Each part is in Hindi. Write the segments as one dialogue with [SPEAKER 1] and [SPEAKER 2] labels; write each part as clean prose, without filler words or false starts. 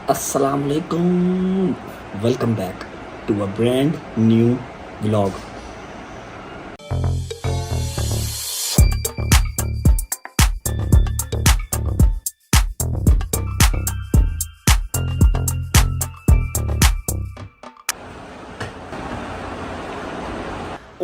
[SPEAKER 1] Assalamualaikum. Welcome back to a brand new vlog.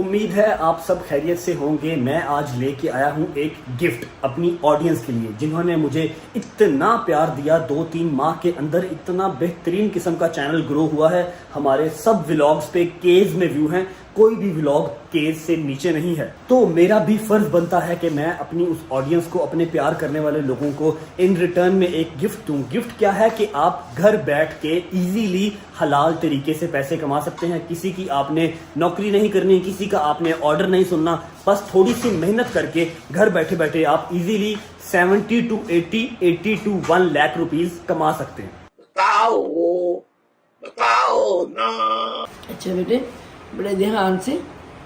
[SPEAKER 1] उम्मीद है आप सब खैरियत से होंगे। मैं आज लेके आया हूँ एक गिफ्ट अपनी ऑडियंस के लिए, जिन्होंने मुझे इतना प्यार दिया। 2-3 माह के अंदर इतना बेहतरीन किस्म का चैनल ग्रो हुआ है। हमारे सब व्लॉग्स पे केज में व्यू हैं, कोई भी व्लॉग केज से नीचे नहीं है। तो मेरा भी फर्ज बनता है कि मैं अपनी उस ऑडियंस को, अपने प्यार करने वाले लोगों को इन रिटर्न में एक गिफ्ट दूं। गिफ्ट क्या है कि आप घर बैठ के इजीली हलाल तरीके से पैसे कमा सकते हैं। किसी की आपने नौकरी नहीं करनी, किसी का आपने ऑर्डर नहीं सुनना, बस थोड़ी सी मेहनत करके घर बैठे बैठे आप easily 70 to 80 to 1 lakh rupees कमा सकते हैं।
[SPEAKER 2] बताओ ना।
[SPEAKER 3] अच्छा बेटे, बड़े ध्यान से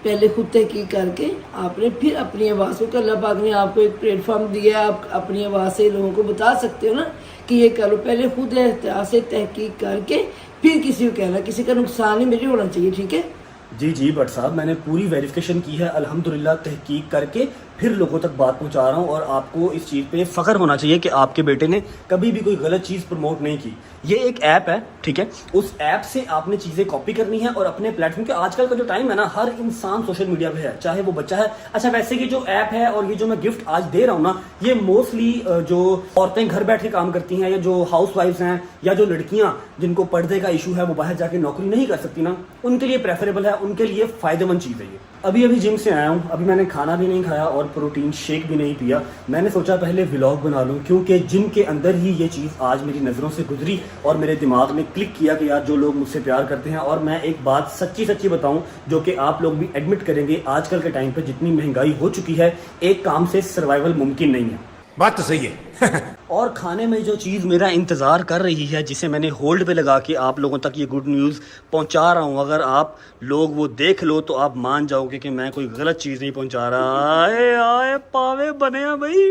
[SPEAKER 3] पहले खुद तहकीक करके आपने फिर अपनी आवाज़ को, अल्लाह पाक ने आपको एक प्लेटफॉर्म दिया, आप अपनी आवाज़ से लोगों को बता सकते हो ना कि ये करो। पहले खुद एहतियात से तहकीक करके फिर किसी को कहना, किसी का नुकसान ही मेरे होना चाहिए, ठीक है?
[SPEAKER 1] जी बट साहब, मैंने पूरी वेरिफिकेशन की है अल्हम्दुलिल्लाह, तहकीक करके फिर लोगों तक बात पहुंचा रहा हूं। और आपको इस चीज़ पे फ़ख्र होना चाहिए कि आपके बेटे ने कभी भी कोई गलत चीज़ प्रमोट नहीं की। ये एक ऐप है, ठीक है? उस ऐप से आपने चीज़ें कॉपी करनी है और अपने प्लेटफॉर्म के, आजकल का जो टाइम है ना, हर इंसान सोशल मीडिया पे है, चाहे वो बच्चा है। अच्छा, वैसे कि जो ऐप है और ये जो मैं गिफ्ट आज दे रहा हूँ ना, ये मोस्टली जो औरतें घर बैठ के काम करती हैं, या जो हाउस वाइफ्स हैं, या जो लड़कियाँ जिनको पर्दे का इशू है, वो बाहर जाके नौकरी नहीं कर सकती ना, उनके लिए प्रेफरेबल है, उनके लिए फायदेमंद चीज़ है ये। अभी जिम से आया हूँ, अभी मैंने खाना भी नहीं खाया और प्रोटीन शेक भी नहीं पिया। मैंने सोचा पहले व्लॉग बना लूँ, क्योंकि जिम के अंदर ही ये चीज़ आज मेरी नज़रों से गुजरी और मेरे दिमाग में क्लिक किया कि यार, जो लोग मुझसे प्यार करते हैं। और मैं एक बात सच्ची बताऊं, जो कि आप लोग भी एडमिट करेंगे, आजकल के टाइम पे जितनी महंगाई हो चुकी है, एक काम से सर्वाइवल मुमकिन नहीं है।
[SPEAKER 2] बात तो सही है।
[SPEAKER 1] और खाने में जो चीज़ मेरा इंतज़ार कर रही है, जिसे मैंने होल्ड पे लगा के आप लोगों तक ये गुड न्यूज़ पहुंचा रहा हूं, अगर आप लोग वो देख लो तो आप मान जाओगे कि मैं कोई गलत चीज़ नहीं पहुंचा रहा। आए पावे बने हैं भाई।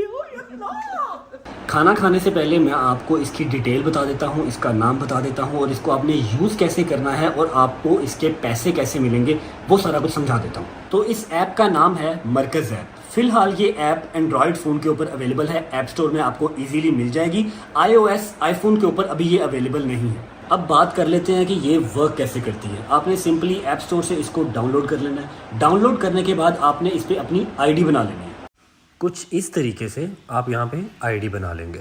[SPEAKER 1] खाना खाने से पहले मैं आपको इसकी डिटेल बता देता हूँ, इसका नाम बता देता हूँ, और इसको आपने यूज़ कैसे करना है और आपको इसके पैसे कैसे मिलेंगे, वो सारा कुछ समझा देता हूँ। तो इस ऐप का नाम है मरकज़ ऐप। फिलहाल ये ऐप एंड्रॉयड फ़ोन के ऊपर अवेलेबल है, ऐप स्टोर में आपको इजीली मिल जाएगी। iOS आईफोन के ऊपर अभी ये अवेलेबल नहीं है। अब बात कर लेते हैं कि ये वर्क कैसे करती है। आपने सिंपली ऐप स्टोर से इसको डाउनलोड कर लेना है। डाउनलोड करने के बाद आपने इस पर अपनी आईडी बना लेनी है। कुछ इस तरीके से आप यहाँ पे आईडी बना लेंगे।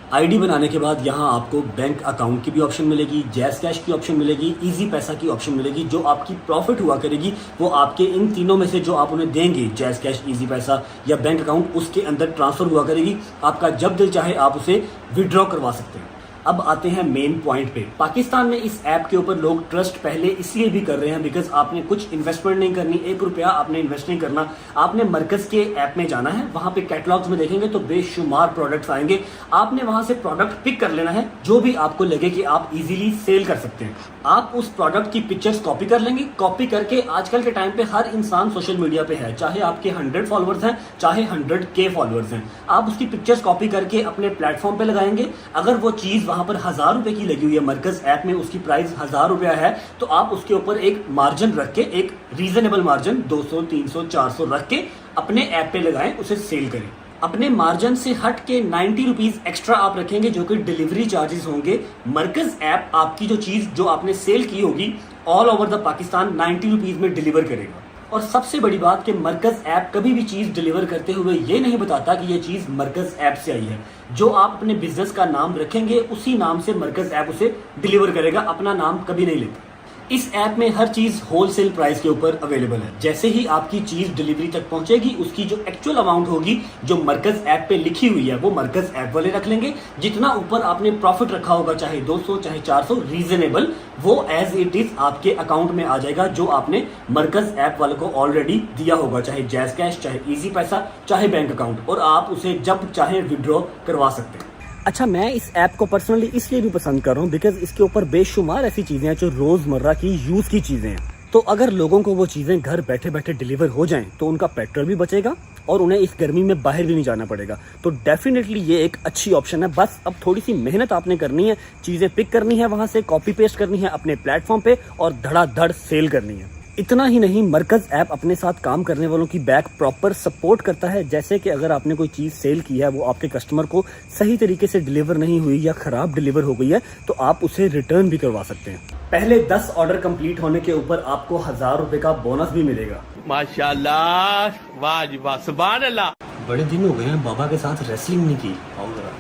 [SPEAKER 1] आईडी बनाने के बाद यहाँ आपको बैंक अकाउंट की भी ऑप्शन मिलेगी, जैज़ कैश की ऑप्शन मिलेगी, इजी पैसा की ऑप्शन मिलेगी। जो आपकी प्रॉफिट हुआ करेगी वो आपके इन तीनों में से जो आप उन्हें देंगे, जैज़ कैश, इजी पैसा या बैंक अकाउंट, उसके अंदर ट्रांसफर हुआ करेगी। आपका जब दिल चाहे आप उसे विड्रॉ करवा सकते हैं। अब आते हैं मेन पॉइंट पे। पाकिस्तान में इस ऐप के ऊपर लोग ट्रस्ट पहले इसलिए भी कर रहे हैं बिकॉज आपने कुछ इन्वेस्टमेंट नहीं करनी, 1 रुपया आपने इन्वेस्ट नहीं करना। आपने मरकज के ऐप में जाना है, वहां पे कैटलॉग्स में देखेंगे तो बेशुमार प्रोडक्ट्स आएंगे। आपने वहां से प्रोडक्ट पिक कर लेना है जो भी आपको लगे कि आप इजीली सेल कर सकते हैं। आप उस प्रोडक्ट की पिक्चर्स कॉपी कर लेंगे। कॉपी करके आजकल के टाइम पे हर इंसान सोशल मीडिया पे है, चाहे आपके 100 फॉलोअर्स हैं, चाहे 100K फॉलोअर्स हैं। आप उसकी पिक्चर्स कॉपी करके अपने प्लेटफॉर्म पे लगाएंगे। अगर वो चीज वहां पर 1000 रुपए की लगी हुई है, मरकज ऐप में उसकी प्राइस 1000 रुपया है, तो आप उसके ऊपर एक मार्जिन रख के, एक रीजनेबल मार्जिन 200, 300, 400 रख के अपने ऐप पे लगाएं, उसे सेल करें। अपने मार्जिन से हट के 90 रुपीज एक्स्ट्रा आप रखेंगे, जो कि डिलीवरी चार्जेस होंगे। मरकज ऐप आपकी जो चीज जो आपने सेल की होगी all over the Pakistan 90 rupees में डिलीवर करेगा। और सबसे बड़ी बात कि मरकज ऐप कभी भी चीज डिलीवर करते हुए ये नहीं बताता कि ये चीज मरकज ऐप से आई है। जो आप अपने बिजनेस का नाम रखेंगे उसी नाम से मरकज ऐप उसे डिलीवर करेगा, अपना नाम कभी नहीं लेता। इस ऐप में हर चीज होलसेल प्राइस के ऊपर अवेलेबल है। जैसे ही आपकी चीज डिलीवरी तक पहुंचेगी, उसकी जो एक्चुअल अमाउंट होगी जो मरकज ऐप पे लिखी हुई है, वो मरकज ऐप वाले रख लेंगे। जितना ऊपर आपने प्रॉफिट रखा होगा, चाहे 200 चाहे 400, रीजनेबल, वो एज इट इज आपके अकाउंट में आ जाएगा, जो आपने मरकज ऐप वाले को ऑलरेडी दिया होगा, चाहे जैज़ कैश, चाहे इजी पैसा, चाहे बैंक अकाउंट, और आप उसे जब चाहे विड्रॉ करवा सकते हैं। अच्छा, मैं इस ऐप को पर्सनली इसलिए भी पसंद कर रहा हूँ बिकॉज इसके ऊपर बेशुमार ऐसी चीज़ें हैं जो रोज़मर्रा की यूज़ की चीज़ें हैं। तो अगर लोगों को वो चीज़ें घर बैठे बैठे डिलीवर हो जाएं तो उनका पेट्रोल भी बचेगा और उन्हें इस गर्मी में बाहर भी नहीं जाना पड़ेगा। तो डेफिनेटली ये एक अच्छी ऑप्शन है। बस अब थोड़ी सी मेहनत आपने करनी है, चीज़ें पिक करनी है, वहाँ से कॉपी पेस्ट करनी है अपने प्लेटफॉर्म पे और धड़ाधड़ सेल करनी है। इतना ही नहीं, मरकज़ ऐप अपने साथ काम करने वालों की बैक प्रॉपर सपोर्ट करता है। जैसे कि अगर आपने कोई चीज़ सेल की है, वो आपके कस्टमर को सही तरीके से डिलीवर नहीं हुई या ख़राब डिलीवर हो गई है, तो आप उसे रिटर्न भी करवा सकते हैं। पहले 10 ऑर्डर कंप्लीट होने के ऊपर आपको 1000 रुपये का बोनस भी मिलेगा।
[SPEAKER 2] माशाल्लाह, वाह जी वाह, सुभान अल्लाह।
[SPEAKER 1] बड़े दिन हो गए हैं बाबा के साथ रेसलिंग नहीं की। आओ जरा।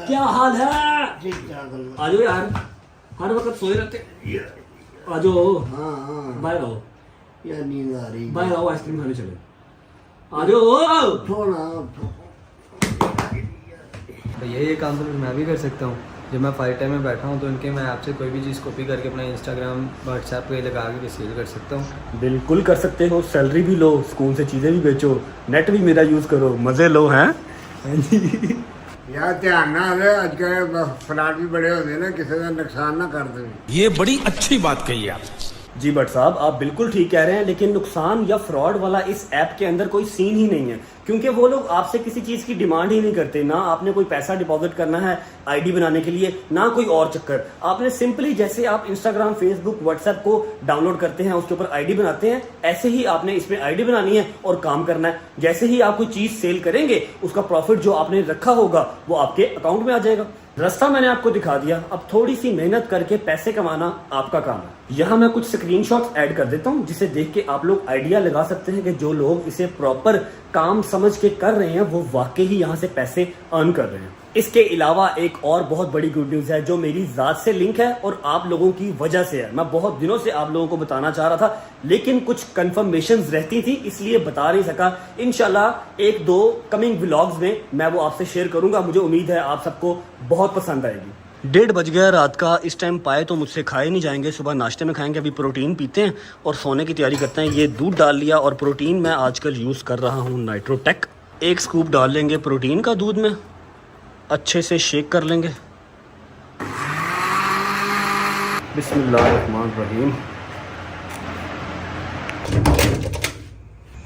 [SPEAKER 1] क्या हाल है? आ जाओ यार, हर वक्त सोए रहते। आ जाओ, बाहर आओ
[SPEAKER 3] यार, नींद आ रही
[SPEAKER 1] बाहर आओ, आइसक्रीम खाने चले। आ जाओ।
[SPEAKER 4] भैया ये काम तो फिर मैं भी कर सकता हूँ। जब मैं फाइव टाइम में बैठा हूँ तो इनके मैं आपसे कोई भी चीज़ कॉपी करके अपना इंस्टाग्राम व्हाट्सएप पे लगा के सेल कर सकता हूँ।
[SPEAKER 1] बिल्कुल कर सकते हो, सैलरी भी लो, स्कूल से चीज़ें भी बेचो, नेट भी मेरा यूज़ करो, मज़े लो। हैं
[SPEAKER 5] यार ध्यान ना रहे, अजकल फ्लैट भी बड़े होते ना, किसी का नुकसान ना कर दे।
[SPEAKER 2] ये बड़ी अच्छी बात कही आप।
[SPEAKER 1] जी भट्ट साहब, आप बिल्कुल ठीक कह रहे हैं, लेकिन नुकसान या फ्रॉड वाला इस ऐप के अंदर कोई सीन ही नहीं है, क्योंकि वो लोग आपसे किसी चीज़ की डिमांड ही नहीं करते। ना आपने कोई पैसा डिपॉजिट करना है आईडी बनाने के लिए, ना कोई और चक्कर। आपने सिंपली, जैसे आप इंस्टाग्राम, फेसबुक, व्हाट्सएप को डाउनलोड करते हैं, उसके ऊपर आईडी बनाते हैं, ऐसे ही आपने इसमें आईडी बनानी है और काम करना है। जैसे ही आप कोई चीज़ सेल करेंगे, उसका प्रॉफिट जो आपने रखा होगा वो आपके अकाउंट में आ जाएगा। रास्ता मैंने आपको दिखा दिया, अब थोड़ी सी मेहनत करके पैसे कमाना आपका काम है। यहाँ मैं कुछ स्क्रीनशॉट्स ऐड कर देता हूँ, जिसे देख के आप लोग आइडिया लगा सकते हैं कि जो लोग इसे प्रॉपर काम समझ के कर रहे हैं वो वाकई ही यहाँ से पैसे अर्न कर रहे हैं। इसके अलावा एक और बहुत बड़ी गुड न्यूज़ है, जो मेरी ज़ात से लिंक है और आप लोगों की वजह से है। मैं बहुत दिनों से आप लोगों को बताना चाह रहा था, लेकिन कुछ कंफर्मेशंस रहती थी, इसलिए बता नहीं सका। इंशाल्लाह 1-2 कमिंग व्लॉग्स में मैं वो आपसे शेयर करूंगा। मुझे उम्मीद है आप सबको बहुत पसंद आएगी। 1:30 बज गया रात का, इस टाइम पाए तो मुझसे खाए नहीं जाएंगे, सुबह नाश्ते में खाएंगे। अभी प्रोटीन पीते हैं और सोने की तैयारी करते हैं। ये दूध डाल लिया, और प्रोटीन मैं आजकल यूज़ कर रहा हूँ नाइट्रोटेक। 1 स्कूप डाल लेंगे प्रोटीन का दूध में, अच्छे से शेक कर लेंगे। बिस्मिल्लाहिर्रहमानिर्रहीम।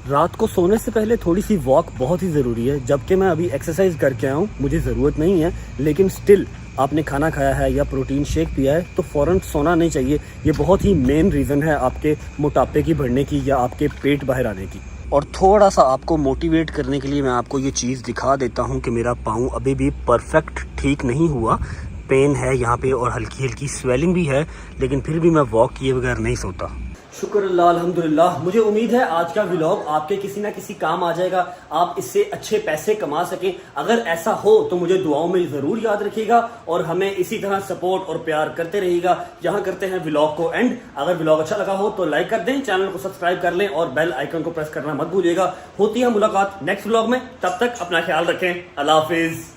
[SPEAKER 1] रात को सोने से पहले थोड़ी सी वॉक बहुत ही ज़रूरी है। जबकि मैं अभी एक्सरसाइज करके आया हूँ, मुझे ज़रूरत नहीं है, लेकिन स्टिल आपने खाना खाया है या प्रोटीन शेक पिया है तो फ़ौरन सोना नहीं चाहिए। ये बहुत ही मेन रीज़न है आपके मोटापे की बढ़ने की या आपके पेट बाहर आने की। और थोड़ा सा आपको मोटिवेट करने के लिए मैं आपको ये चीज़ दिखा देता हूँ कि मेरा पाँव अभी भी परफेक्ट ठीक नहीं हुआ, पेन है यहाँ पे और हल्की हल्की स्वेलिंग भी है, लेकिन फिर भी मैं वॉक किए बगैर नहीं सोता। शुक्र अल्लाह, अल्हम्दुलिल्लाह। मुझे उम्मीद है आज का व्लॉग आपके किसी ना किसी काम आ जाएगा, आप इससे अच्छे पैसे कमा सकें। अगर ऐसा हो तो मुझे दुआओं में ज़रूर याद रखिएगा और हमें इसी तरह सपोर्ट और प्यार करते रहिएगा। यहाँ करते हैं व्लॉग को एंड। अगर व्लॉग अच्छा लगा हो तो लाइक कर दें, चैनल को सब्सक्राइब कर लें और बेल आइकन को प्रेस करना मत भूलिएगा। होती है मुलाकात नेक्स्ट व्लॉग में, तब तक अपना ख्याल रखें। अल्लाह हाफिज़।